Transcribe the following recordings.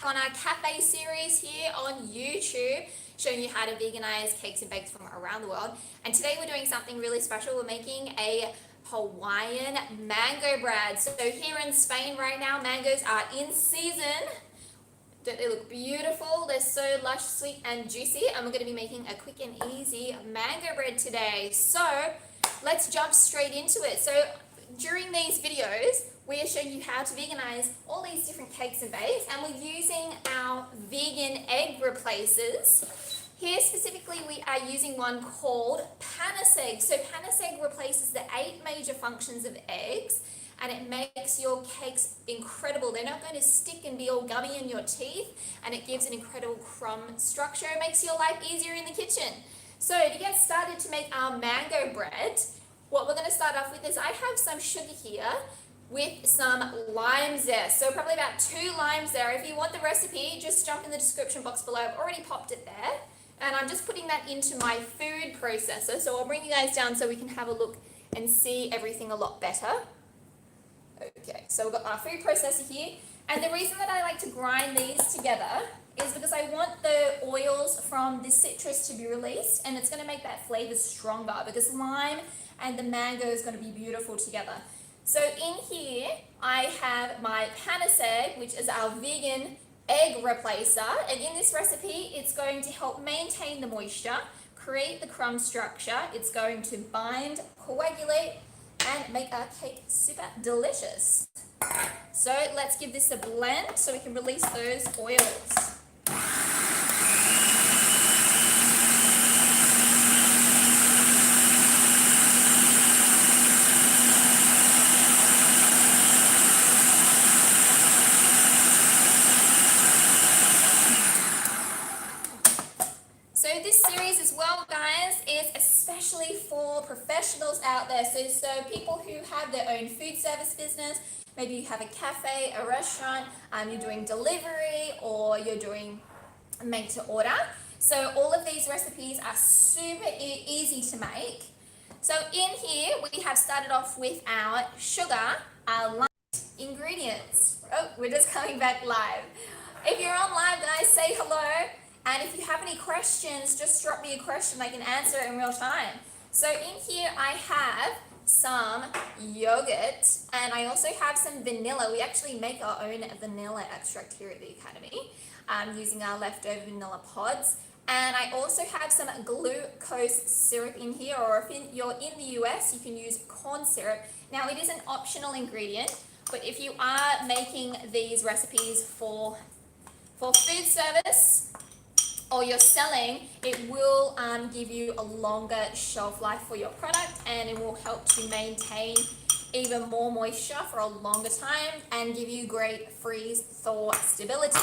on our cafe series here on YouTube, showing you how to veganize cakes and bakes from around the world. And today we're doing something really special. We're making a Hawaiian mango bread. So here in Spain right now, mangoes are in season. Don't they look beautiful? They're so lush, sweet, and juicy. And we're going to be making a quick and easy mango bread today. So let's jump straight into it. So during these videos, we are showing you how to veganize all these different cakes and bakes, and we're using our vegan egg replacers. Here specifically, we are using one called Egg. So Egg replaces the 8 major functions of eggs, and it makes your cakes incredible. They're not going to stick and be all gummy in your teeth, and it gives an incredible crumb structure. It makes your life easier in the kitchen. So to get started to make our mango bread, what we're going to start off with is I have some sugar here with some lime zest. So probably about 2 limes there. If you want the recipe, just jump in the description box below. I've already popped it there. And I'm just putting that into my food processor. So I'll bring you guys down so we can have a look and see everything a lot better. Okay, so we've got our food processor here. And the reason that I like to grind these together is because I want the oils from the citrus to be released, and it's going to make that flavor stronger because lime and the mango is going to be beautiful together. So in here, I have my Egg, which is our vegan egg replacer. And in this recipe, it's going to help maintain the moisture, create the crumb structure. It's going to bind, coagulate, and make our cake super delicious. So let's give this a blend so we can release those oils. So this series as well, guys, is especially for professionals out there. So people who have their own food service business, maybe you have a cafe, a restaurant, you're doing delivery, or you're doing make to order. So all of these recipes are super easy to make. So in here, we have started off with our sugar, our light ingredients. Oh, we're just coming back live. If you're on live, guys, say hello. And if you have any questions, just drop me a question. I can answer it in real time. So in here, I have some yogurt, and I also have some vanilla. We actually make our own vanilla extract here at the Academy, using our leftover vanilla pods. And I also have some glucose syrup in here, or if you're in the US, you can use corn syrup. Now, it is an optional ingredient, but if you are making these recipes for food service, or you're selling, it will give you a longer shelf life for your product, and it will help to maintain even more moisture for a longer time and give you great freeze-thaw stability.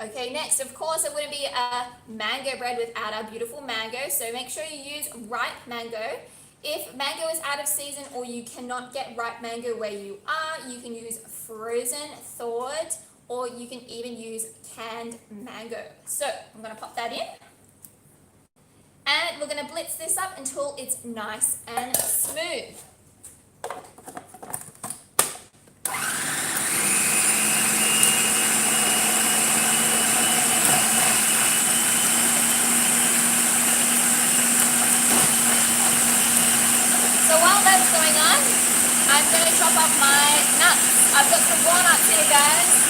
Okay, next, of course, it wouldn't be a mango bread without our beautiful mango, so make sure you use ripe mango. If mango is out of season or you cannot get ripe mango where you are, you can use frozen, thawed, or you can even use canned mango. So I'm going to pop that in. And we're going to blitz this up until it's nice and smooth. So while that's going on, I'm going to chop up my nuts. I've got some walnuts here, guys.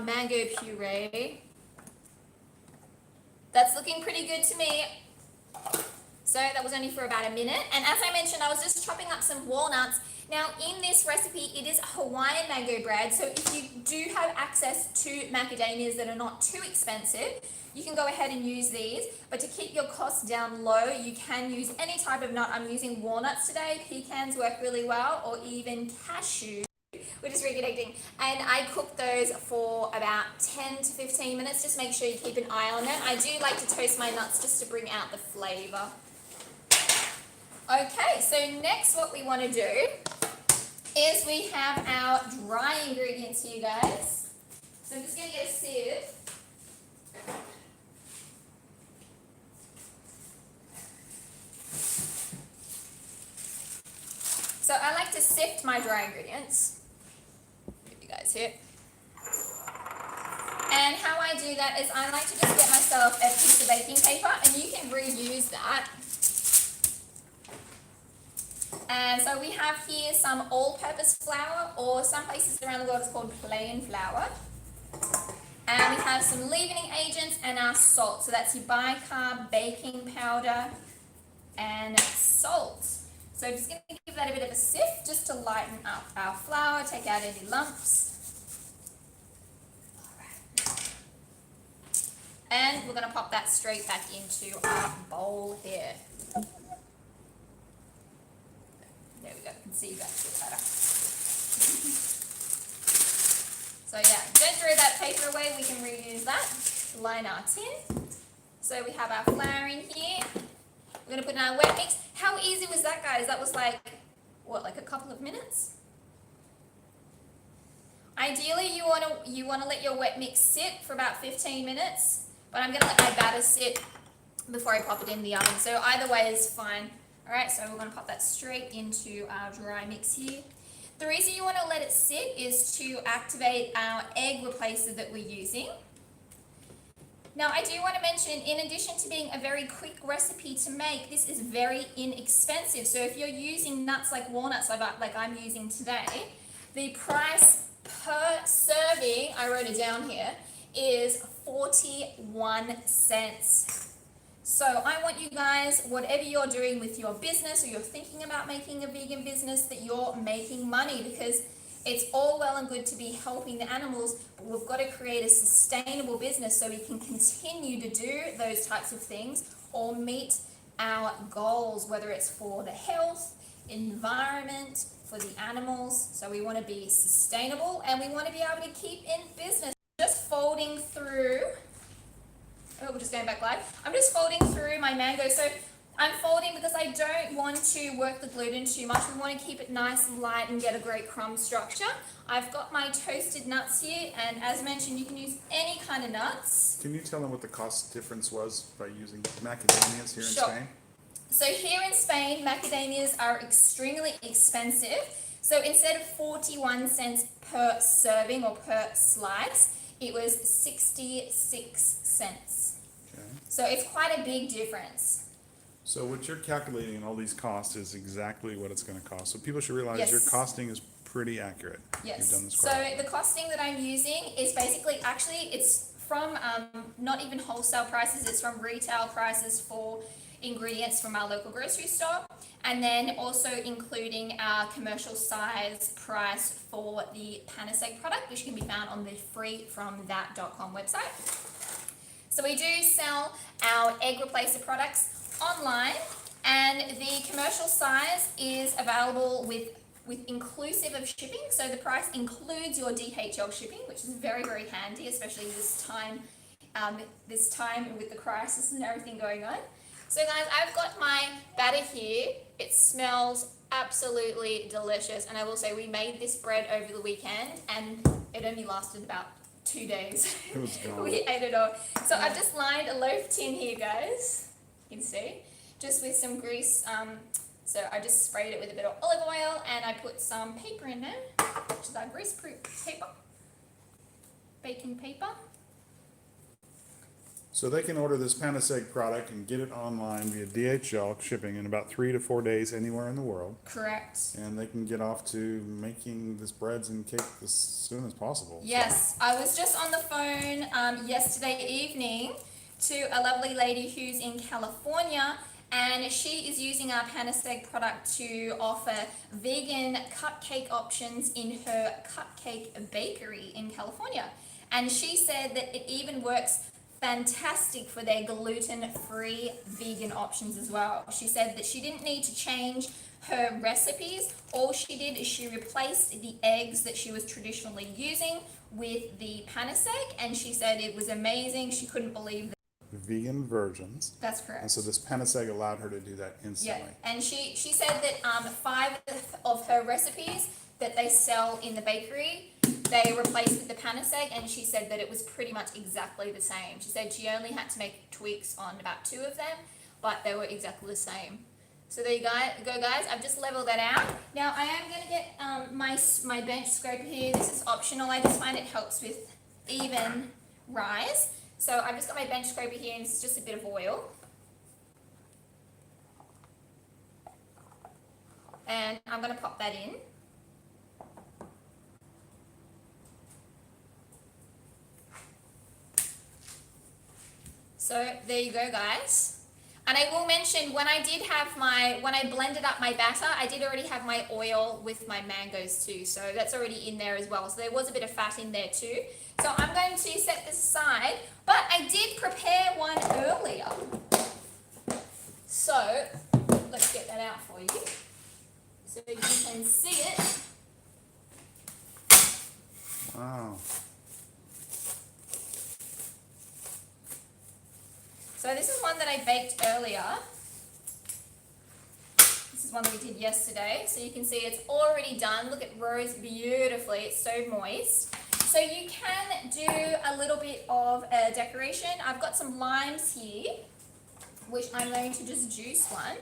Mango puree. That's looking pretty good to me. So that was only for about a minute. And as I mentioned, I was just chopping up some walnuts. Now in this recipe, it is Hawaiian mango bread. So if you do have access to macadamias that are not too expensive, you can go ahead and use these. But to keep your costs down low, you can use any type of nut. I'm using walnuts today. Pecans work really well, or even cashew. we're just reconnecting. And I cook those for about 10 to 15 minutes. Just make sure you keep an eye on it. I do like to toast my nuts just to bring out the flavor. Okay, so next what we want to do is we have our dry ingredients here, guys. So I'm just going to get a sieve. So I like to sift my dry ingredients. Give you guys here. And how I do that is I like to just get myself a piece of baking paper, and you can reuse that. And so we have here some all-purpose flour, or some places around the world it's called plain flour. And we have some leavening agents and our salt. So that's your bicarb, baking powder, and salt. So I'm just going to give that a bit of a sift just to lighten up our flour, take out any lumps. And we're going to pop that straight back into our bowl here. There we go, you can see that a bit better. So yeah, don't throw that paper away, we can reuse that. Line our tin. So we have our flour in here. We're going to put in our wet mix. How easy was that, guys? That was like, what, like a couple of minutes? Ideally, you want to let your wet mix sit for about 15 minutes, but I'm going to let my batter sit before I pop it in the oven. So either way is fine. All right, so we're going to pop that straight into our dry mix here. The reason you want to let it sit is to activate our egg replacer that we're using. Now, I do want to mention, in addition to being a very quick recipe to make, this is very inexpensive. So if you're using nuts like walnuts, like I'm using today, the price per serving, I wrote it down here, is 41 cents. So I want you guys, whatever you're doing with your business, or you're thinking about making a vegan business, that you're making money, because it's all well and good to be helping the animals, but we've got to create a sustainable business so we can continue to do those types of things or meet our goals, whether it's for the health, environment, for the animals. So we want to be sustainable and we want to be able to keep in business. Just folding through. Oh, we're just going back live. I'm just folding through my mango. So I'm folding because I don't want to work the gluten too much. We want to keep it nice and light and get a great crumb structure. I've got my toasted nuts here, and as mentioned, you can use any kind of nuts. Can you tell them what the cost difference was by using macadamias here in Spain? So here in Spain, macadamias are extremely expensive. So instead of 41 cents per serving or per slice, it was 66 cents. Okay. So it's quite a big difference. So what you're calculating in all these costs is exactly what it's going to cost. So people should realize Yes. your costing is pretty accurate. Yes. You've done this So quite well. the costing that I'm using is basically, actually, it's from not even wholesale prices, it's from retail prices for ingredients from our local grocery store, and then also including our commercial size price for the Panaseg product, which can be found on the freefromthat.com website. So we do sell our egg replacer products online, and the commercial size is available with inclusive of shipping. So the price includes your DHL shipping, which is very, very handy, especially this time with the crisis and everything going on. So guys, I've got my batter here. It smells absolutely delicious, and I will say we made this bread over the weekend and it only lasted about 2 days. It was gone. We ate it all. So I've just lined a loaf tin here, guys. You can see, just with some grease. So I just sprayed it with a bit of olive oil, and I put some paper in there, which is our grease-proof paper, baking paper. So they can order this Panaseg product and get it online via DHL shipping in about 3 to 4 days anywhere in the world. Correct. And they can get off to making this breads and cake as soon as possible. Yes, I was just on the phone yesterday evening to a lovely lady who's in California, and she is using our Panaseg product to offer vegan cupcake options in her cupcake bakery in California. And she said that it even works fantastic for their gluten-free vegan options as well. She said that she didn't need to change her recipes, all she did is she replaced the eggs that she was traditionally using with the panesek, and she said it was amazing. She couldn't believe that. Vegan versions. That's correct. And so this panesek allowed her to do that instantly. Yeah, and she said that 5 of her recipes that they sell in the bakery, they replaced with the panesek, and she said that it was pretty much exactly the same. She said she only had to make tweaks on about 2 of them, but they were exactly the same. So there you go, guys. I've just leveled that out. Now I am going to get my bench scraper here. This is optional. I just find it helps with even rise. So I've just got my bench scraper here, and it's just a bit of oil. And I'm going to pop that in. So there you go, guys. And I will mention, when I blended up my batter, I did already have my oil with my mangoes too. So that's already in there as well. So there was a bit of fat in there too. So I'm going to set this aside, but I did prepare one earlier. So let's get that out for you so you can see it. Wow. So this is one that I baked earlier. This is one that we did yesterday. So you can see it's already done. Look, it rose beautifully. It's so moist. So you can do a little bit of a decoration. I've got some limes here, which I'm going to just juice one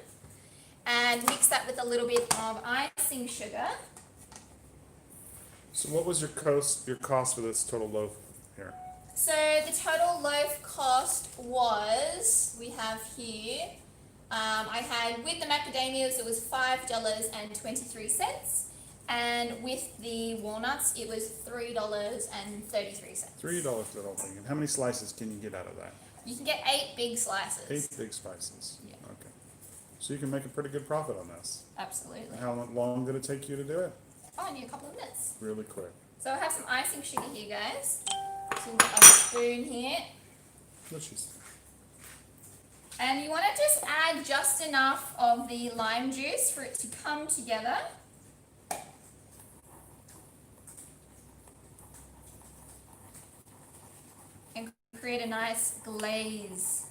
and mix that with a little bit of icing sugar. So what was your cost for this total loaf here? So the total loaf cost was, we have here, I had with the macadamias, it was $5.23, and with the walnuts, it was $3.33. $3 for the whole thing. And how many slices can you get out of that? You can get 8 big slices. 8 big slices. Yeah. Okay. So you can make a pretty good profit on this. Absolutely. And how long did it take you to do it? Oh, only a couple of minutes. Really quick. So I have some icing sugar here, guys. So we've got a spoon here. And you want to just add just enough of the lime juice for it to come together. And create a nice glaze.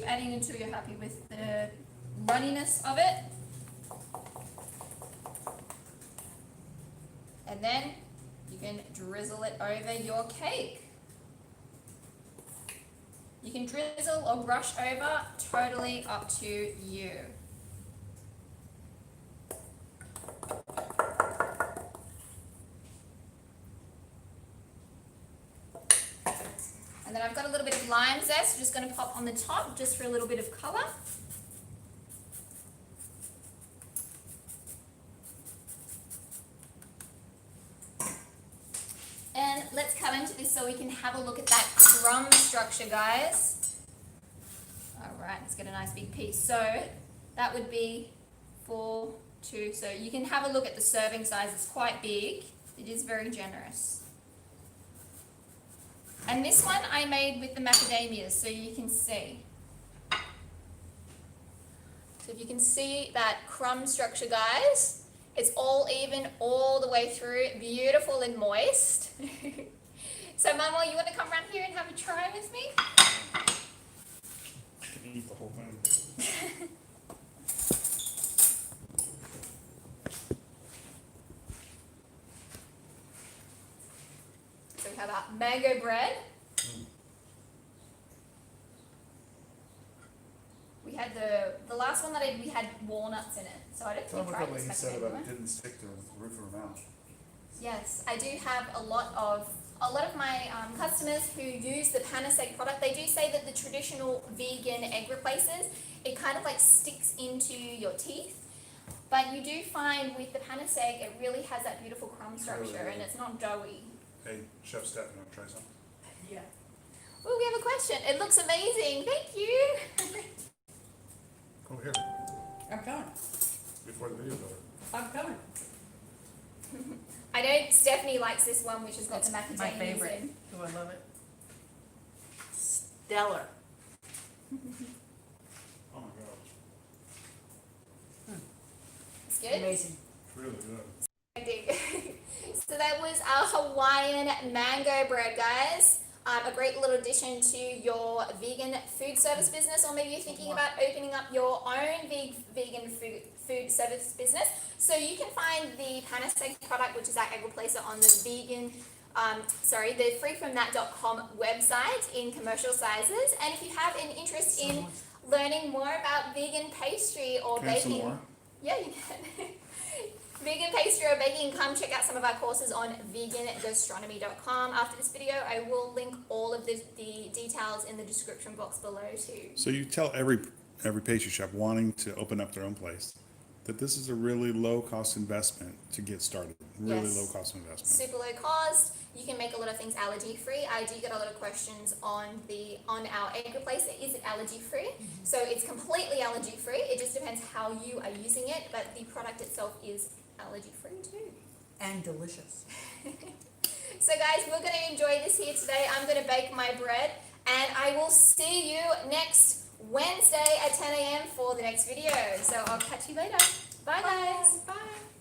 Adding until you're happy with the runniness of it. And then you can drizzle it over your cake. You can drizzle or brush over, totally up to you. And then I've got a little bit of lime zest, just going to pop on the top just for a little bit of colour. And let's cut into this so we can have a look at that crumb structure, guys. Alright, let's get a nice big piece. So that would be 4, 2, so you can have a look at the serving size, it's quite big. It is very generous. And this one I made with the macadamias, so you can see. So if you can see that crumb structure, guys, it's all even all the way through, beautiful and moist. So Mama, you want to come around here and have a try with me? You can eat the whole thing. So we have our mango bread. We had the last one that we had walnuts in it, so I don't think What right the lady was said about macadamia. it didn't stick to the roof of her mouth. Yes, I do have a lot of my customers who use the panesek product. They do say that the traditional vegan egg replacers, it kind of like sticks into your teeth. But you do find with the panesek, it really has that beautiful crumb structure and it's not doughy. Hey, Chef Steph, you want to try something? Yeah. Oh, we have a question. It looks amazing. Thank you. Over here, I'm coming. before the video's over. I'm coming. I know Stephanie likes this one, which has got the macadamias My favorite. in. Oh, I love it. Stellar. Oh my gosh, It's good. Amazing. it's really good. So that was our Hawaiian mango bread, guys. A great little addition to your vegan food service business, or maybe you're thinking about opening up your own vegan food service business. So you can find the Panaseg product, which is our egg replacer, on the the freefromthat.com website in commercial sizes. And if you have an interest in learning more about vegan pastry or Can I have some baking, more? yeah, you can. Vegan pastry or baking, come check out some of our courses on vegangastronomy.com. After this video, I will link all of the details in the description box below too. So you tell every pastry shop wanting to open up their own place that this is a really low cost investment to get started. Really Yes. low cost investment. Super low cost. You can make a lot of things allergy free. I do get a lot of questions on our egg replacer. Is it allergy free? So it's completely allergy free. It just depends how you are using it, but the product itself is allergy free too. And delicious. So guys, we're going to enjoy this here today. I'm going to bake my bread, and I will see you next Wednesday at 10 a.m. for the next video. So I'll catch you later. Bye guys. Bye.